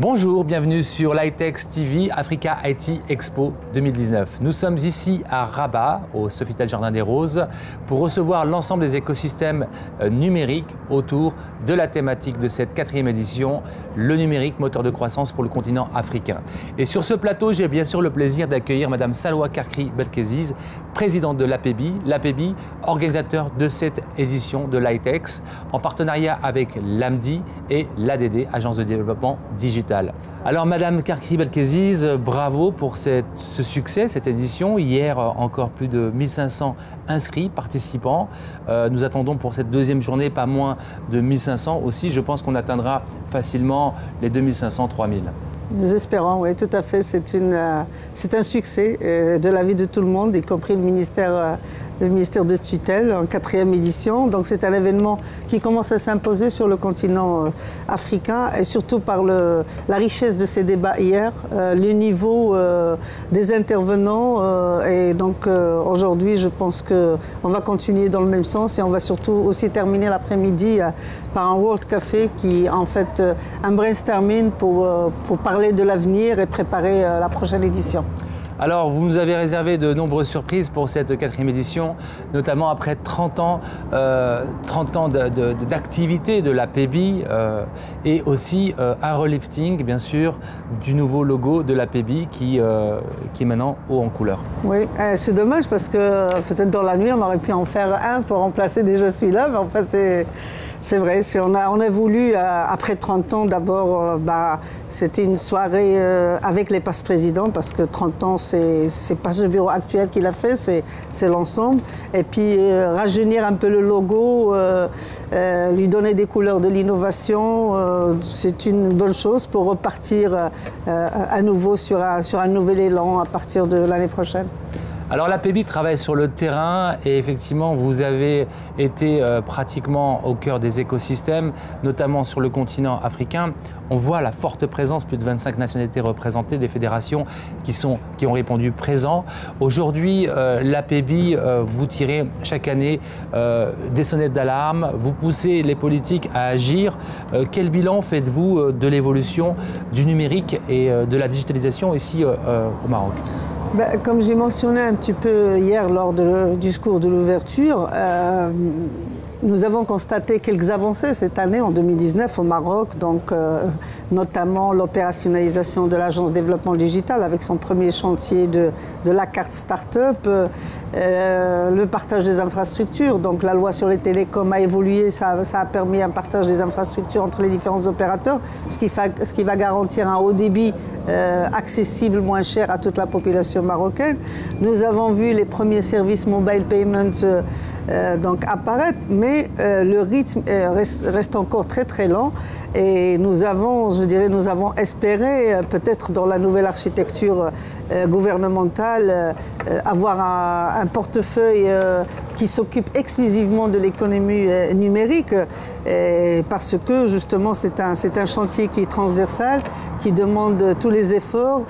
Bonjour, bienvenue sur l'ITEX TV Africa IT Expo 2019. Nous sommes ici à Rabat, au Sofitel Jardin des Roses, pour recevoir l'ensemble des écosystèmes numériques autour de la thématique de cette 4e édition, le numérique, moteur de croissance pour le continent africain. Et sur ce plateau, j'ai bien sûr le plaisir d'accueillir Madame Salwa Karkri Belkeziz, présidente de l'APEBI, organisateur de cette édition de l'ITEX, en partenariat avec l'AMDI et l'ADD, Agence de développement digital. Alors Madame Karkri Belkeziz, bravo pour ce succès, cette édition. Hier, encore plus de 1500 inscrits, participants. Nous attendons pour cette deuxième journée pas moins de 1500 aussi. Je pense qu'on atteindra facilement les 2500, 3000. Nous espérons, oui, tout à fait. C'est un succès de la vie de tout le monde, y compris le ministère de tutelle en 4e édition. Donc c'est un événement qui commence à s'imposer sur le continent africain et surtout par la richesse de ces débats hier, le niveau des intervenants. Et donc aujourd'hui, je pense qu'on va continuer dans le même sens et on va surtout aussi terminer l'après-midi par un World Café qui en fait un brainstorming pour parler de l'avenir et préparer la prochaine édition. Alors, vous nous avez réservé de nombreuses surprises pour cette 4e édition, notamment après 30 ans d'activité de l'APEBI et aussi un relifting, bien sûr, du nouveau logo de l'APEBI qui est maintenant haut en couleur. Oui, c'est dommage parce que peut-être dans la nuit, on aurait pu en faire un pour remplacer déjà celui-là, mais enfin, c'est vrai, on a voulu, après 30 ans, d'abord, c'était une soirée avec les passes-présidents, parce que 30 ans, c'est pas ce bureau actuel qui l'a fait, c'est l'ensemble. Et puis, rajeunir un peu le logo, lui donner des couleurs de l'innovation, c'est une bonne chose pour repartir à nouveau sur un nouvel élan à partir de l'année prochaine. Alors l'APEBI travaille sur le terrain et effectivement vous avez été pratiquement au cœur des écosystèmes, notamment sur le continent africain. On voit la forte présence, plus de 25 nationalités représentées, des fédérations qui ont répondu présent. Aujourd'hui, l'APEBI, vous tirez chaque année des sonnettes d'alarme, vous poussez les politiques à agir. Quel bilan faites-vous de l'évolution du numérique et de la digitalisation ici au Maroc ? Comme j'ai mentionné un petit peu hier lors du discours de l'ouverture, nous avons constaté quelques avancées cette année, en 2019, au Maroc, donc notamment l'opérationnalisation de l'Agence de développement digital avec son premier chantier de la carte start-up, le partage des infrastructures. Donc la loi sur les télécoms a évolué, ça a permis un partage des infrastructures entre les différents opérateurs, ce qui va garantir un haut débit accessible, moins cher à toute la population marocaine. Nous avons vu les premiers services mobile payments donc apparaître, mais le rythme reste encore très très lent et nous avons, nous avons espéré peut-être dans la nouvelle architecture gouvernementale avoir un portefeuille qui s'occupe exclusivement de l'économie numérique parce que justement c'est un chantier qui est transversal, qui demande tous les efforts,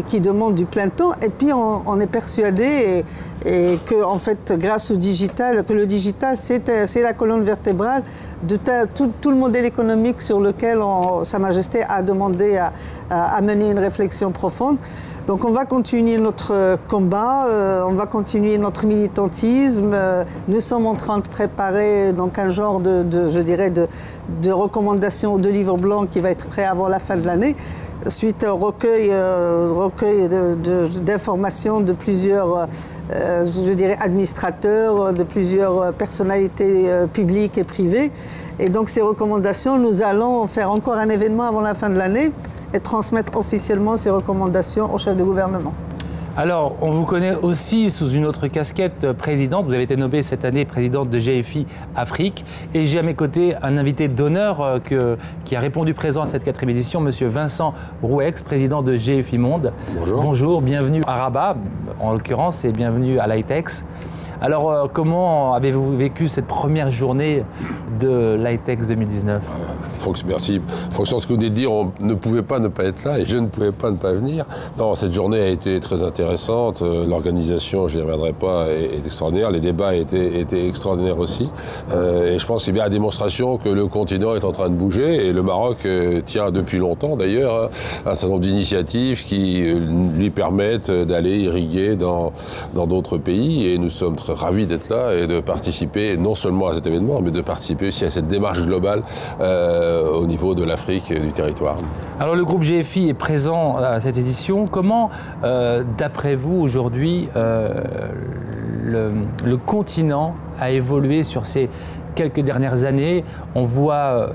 qui demande du plein temps et puis on est persuadé et que en fait grâce au digital, que le digital c'est la colonne vertébrale de tout le modèle économique sur lequel Sa Majesté a demandé à mener une réflexion profonde. Donc on va continuer notre combat, on va continuer notre militantisme. Nous sommes en train de préparer donc un genre de recommandations ou de livre blanc qui va être prêt avant la fin de l'année, suite au recueil d'informations de plusieurs administrateurs, de plusieurs personnalités publiques et privées. Et donc ces recommandations, nous allons faire encore un événement avant la fin de l'année et transmettre officiellement ces recommandations au chef de gouvernement. Alors, on vous connaît aussi sous une autre casquette, présidente. Vous avez été nommée cette année présidente de GFI Afrique. Et j'ai à mes côtés un invité d'honneur qui a répondu présent à cette 4e édition, M. Vincent Rouex, président de GFI Monde. Bonjour. Bonjour, bienvenue à Rabat, en l'occurrence, et bienvenue à l'ITEX. Alors, comment avez-vous vécu cette première journée de l'ITEX 2019 ? Merci. Fonction de ce que vous venez de dire, on ne pouvait pas ne pas être là et je ne pouvais pas ne pas venir. Non, cette journée a été très intéressante. L'organisation, je n'y reviendrai pas, est extraordinaire. Les débats étaient extraordinaires aussi. Et je pense que c'est bien la démonstration que le continent est en train de bouger et le Maroc tient depuis longtemps d'ailleurs un certain nombre d'initiatives qui lui permettent d'aller irriguer dans d'autres pays et nous sommes très ravis d'être là et de participer non seulement à cet événement mais de participer aussi à cette démarche globale au niveau de l'Afrique et du territoire. Alors le groupe GFI est présent à cette édition. Comment, d'après vous, aujourd'hui, le continent a évolué sur ces quelques dernières années? On voit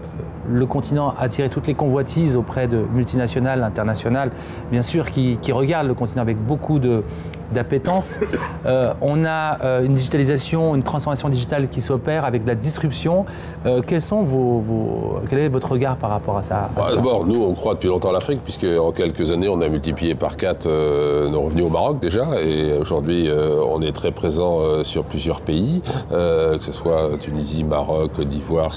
le continent attirer toutes les convoitises auprès de multinationales, internationales, bien sûr, qui regardent le continent avec beaucoup d'appétence. On a une digitalisation, une transformation digitale qui s'opère avec de la disruption. Quel est votre regard par rapport à ça? D'abord, nous, on croit depuis longtemps à l'Afrique, puisque en quelques années, on a multiplié par 4 nos revenus au Maroc déjà, et aujourd'hui, on est très présent sur plusieurs pays, que ce soit Tunisie, Maroc, Côte d'Ivoire,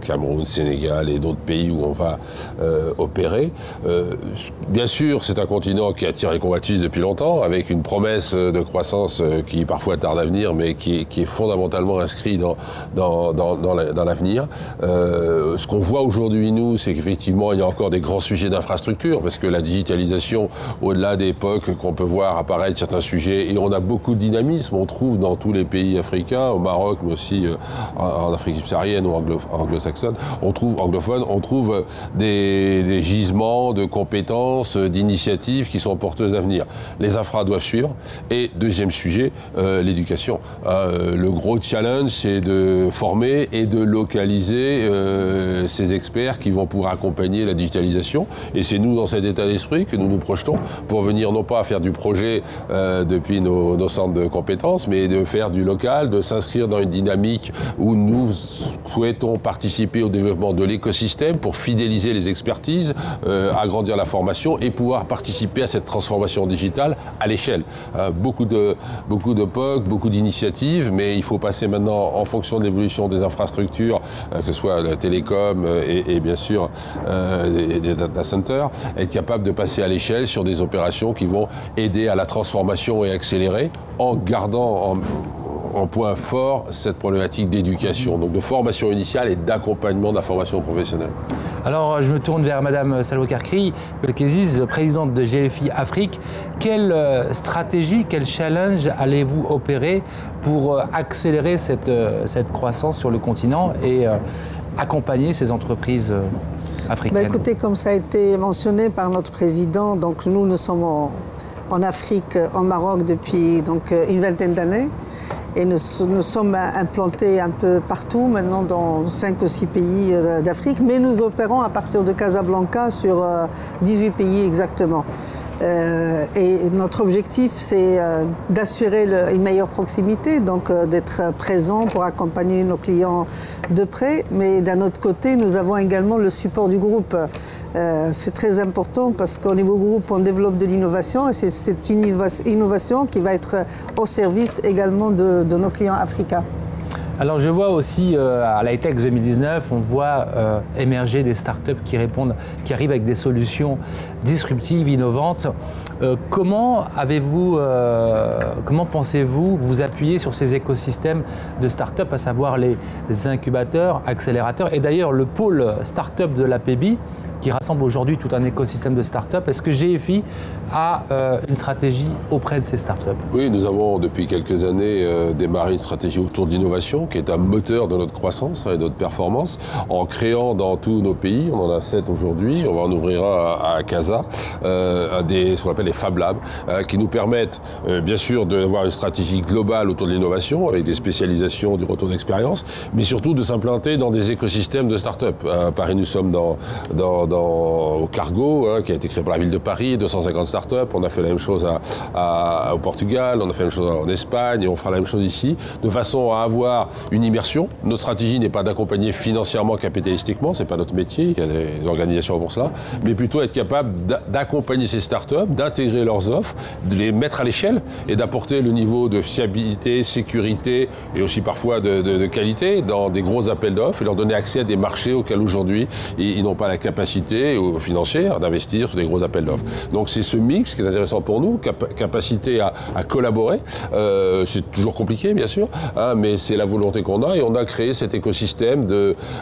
Cameroun, Sénégal et d'autres pays où on va opérer. Bien sûr, c'est un continent qui attire les convoitises depuis longtemps, avec une promesse de croissance qui parfois tarde à venir, mais qui est fondamentalement inscrit dans l'avenir. Ce qu'on voit aujourd'hui, nous, c'est qu'effectivement, il y a encore des grands sujets d'infrastructure, parce que la digitalisation, au-delà des époques qu'on peut voir apparaître certains sujets, et on a beaucoup de dynamisme, on trouve dans tous les pays africains, au Maroc, mais aussi en Afrique subsaharienne ou anglo-saxonne, on trouve des gisements de compétences, d'initiatives qui sont porteuses d'avenir. Les infras doivent suivre. Et deuxième sujet, l'éducation. Le gros challenge, c'est de former et de localiser ces experts qui vont pouvoir accompagner la digitalisation. Et c'est nous, dans cet état d'esprit, que nous nous projetons pour venir non pas faire du projet depuis nos centres de compétences, mais de faire du local, de s'inscrire dans une dynamique où nous souhaitons participer au développement de l'écosystème pour fidéliser les expertises, agrandir la formation et pouvoir participer à cette transformation digitale à l'échelle. Beaucoup de POC, beaucoup d'initiatives, mais il faut passer maintenant, en fonction de l'évolution des infrastructures, que ce soit la télécom et bien sûr des data centers, être capable de passer à l'échelle sur des opérations qui vont aider à la transformation et accélérer en gardant en point fort cette problématique d'éducation, donc de formation initiale et d'accompagnement de la formation professionnelle. Alors, je me tourne vers Madame Salwa Karkri Belkeziz, présidente de GFI Afrique. Quelle stratégie, quel challenge allez-vous opérer pour accélérer cette croissance sur le continent et accompagner ces entreprises africaines? Écoutez, comme ça a été mentionné par notre président, donc nous sommes en Afrique, au Maroc, depuis une vingtaine d'années. Et nous sommes implantés un peu partout, maintenant dans 5 ou 6 pays d'Afrique, mais nous opérons à partir de Casablanca sur 18 pays exactement. Et notre objectif, c'est d'assurer une meilleure proximité, donc d'être présent pour accompagner nos clients de près. Mais d'un autre côté, nous avons également le support du groupe. C'est très important parce qu'au niveau groupe, on développe de l'innovation et c'est cette innovation qui va être au service également de nos clients africains. Alors je vois aussi à l'ITEX 2019, on voit émerger des startups qui arrivent avec des solutions disruptives, innovantes. Comment pensez-vous vous appuyer sur ces écosystèmes de startups, à savoir les incubateurs, accélérateurs, et d'ailleurs le pôle startup de l'APEBI qui rassemble aujourd'hui tout un écosystème de start-up. Est-ce que GFI a une stratégie auprès de ces start-up? Oui, nous avons depuis quelques années démarré une stratégie autour de l'innovation qui est un moteur de notre croissance et de notre performance en créant dans tous nos pays, on en a 7 aujourd'hui, on va en ouvrir un à Casa, ce qu'on appelle les Fab Labs, qui nous permettent bien sûr d'avoir une stratégie globale autour de l'innovation avec des spécialisations, du retour d'expérience, mais surtout de s'implanter dans des écosystèmes de start-up. À Paris, nous sommes au Cargo, qui a été créé par la ville de Paris, 250 start-up. On a fait la même chose au Portugal, on a fait la même chose en Espagne et on fera la même chose ici, de façon à avoir une immersion. Notre stratégie n'est pas d'accompagner financièrement, capitalistiquement, c'est pas notre métier, il y a des organisations pour cela, mais plutôt être capable d'accompagner ces startups, d'intégrer leurs offres, de les mettre à l'échelle et d'apporter le niveau de fiabilité, sécurité et aussi parfois de qualité dans des gros appels d'offres et leur donner accès à des marchés auxquels aujourd'hui ils n'ont pas la capacité financière d'investir sur des gros appels d'offres. Donc c'est ce mix qui est intéressant pour nous, capacité à collaborer. C'est toujours compliqué bien sûr, hein, mais c'est la volonté qu'on a et on a créé cet écosystème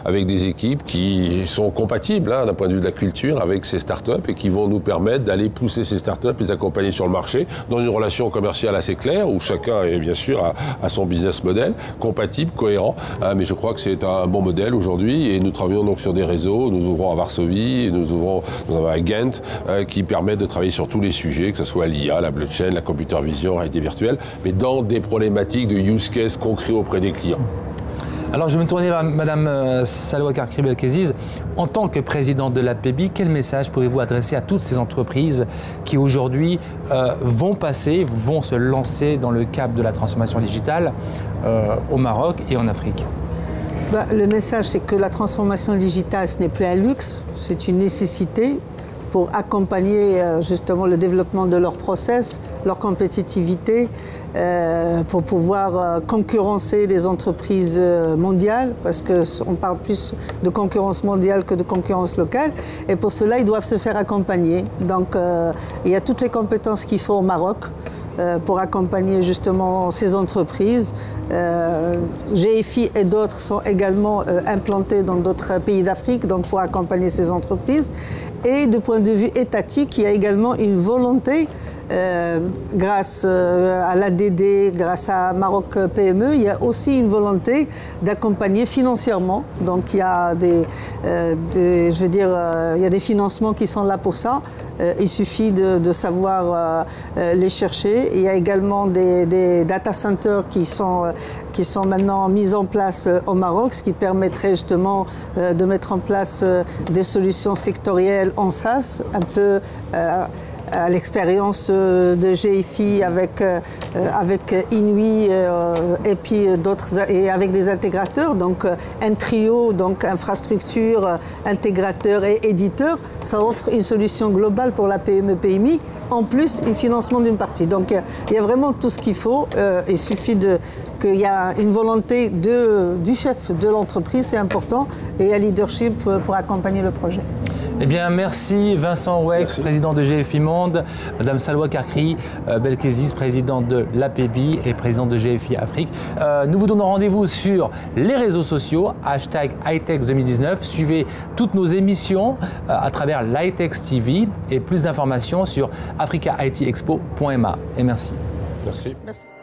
avec des équipes qui sont compatibles hein, d'un point de vue de la culture avec ces startups et qui vont nous permettre d'aller pousser ces startups, les accompagner sur le marché dans une relation commerciale assez claire où chacun est bien sûr à son business model, compatible, cohérent, hein, mais je crois que c'est un bon modèle aujourd'hui et nous travaillons donc sur des réseaux, nous ouvrons à Varsovie, et nous avons à Ghent qui permettent de travailler sur tous les sujets, que ce soit l'IA, la blockchain, la computer vision, la réalité virtuelle, mais dans des problématiques de use case concrets auprès des clients. Alors je vais me tourner vers Madame Salwa Karkri Belkesiz. En tant que présidente de l'APBI, quel message pourriez-vous adresser à toutes ces entreprises qui aujourd'hui vont se lancer dans le cap de la transformation digitale au Maroc et en Afrique? Le message, c'est que la transformation digitale, ce n'est plus un luxe, c'est une nécessité pour accompagner justement le développement de leurs process, leur compétitivité, pour pouvoir concurrencer les entreprises mondiales, parce qu'on parle plus de concurrence mondiale que de concurrence locale, et pour cela, ils doivent se faire accompagner. Donc, il y a toutes les compétences qu'il faut au Maroc pour accompagner justement ces entreprises. GFI et d'autres sont également implantés dans d'autres pays d'Afrique, donc pour accompagner ces entreprises. Et du point de vue étatique, il y a également une volonté, grâce à l'ADD, grâce à Maroc PME, il y a aussi une volonté d'accompagner financièrement. Donc il y a il y a des financements qui sont là pour ça. Il suffit de savoir les chercher. Il y a également des data centers qui sont maintenant mis en place au Maroc, ce qui permettrait justement de mettre en place des solutions sectorielles en SaaS, un peu à l'expérience de GFI avec Inouï et puis d'autres, et avec des intégrateurs, donc un trio, donc infrastructure, intégrateur et éditeur, ça offre une solution globale pour la PME-PMI, en plus un financement d'une partie. Donc il y a vraiment tout ce qu'il faut, il suffit qu'il y a une volonté du chef de l'entreprise, c'est important, et un leadership pour accompagner le projet. Eh bien, merci Vincent Wex, président de GFI Monde, Madame Salwa Karkri Belkesiz, présidente de l'APBI et présidente de GFI Afrique. Nous vous donnons rendez-vous sur les réseaux sociaux, #iTex2019. Suivez toutes nos émissions à travers l'ITEX TV et plus d'informations sur africaitexpo.ma. Et merci. Merci. Merci.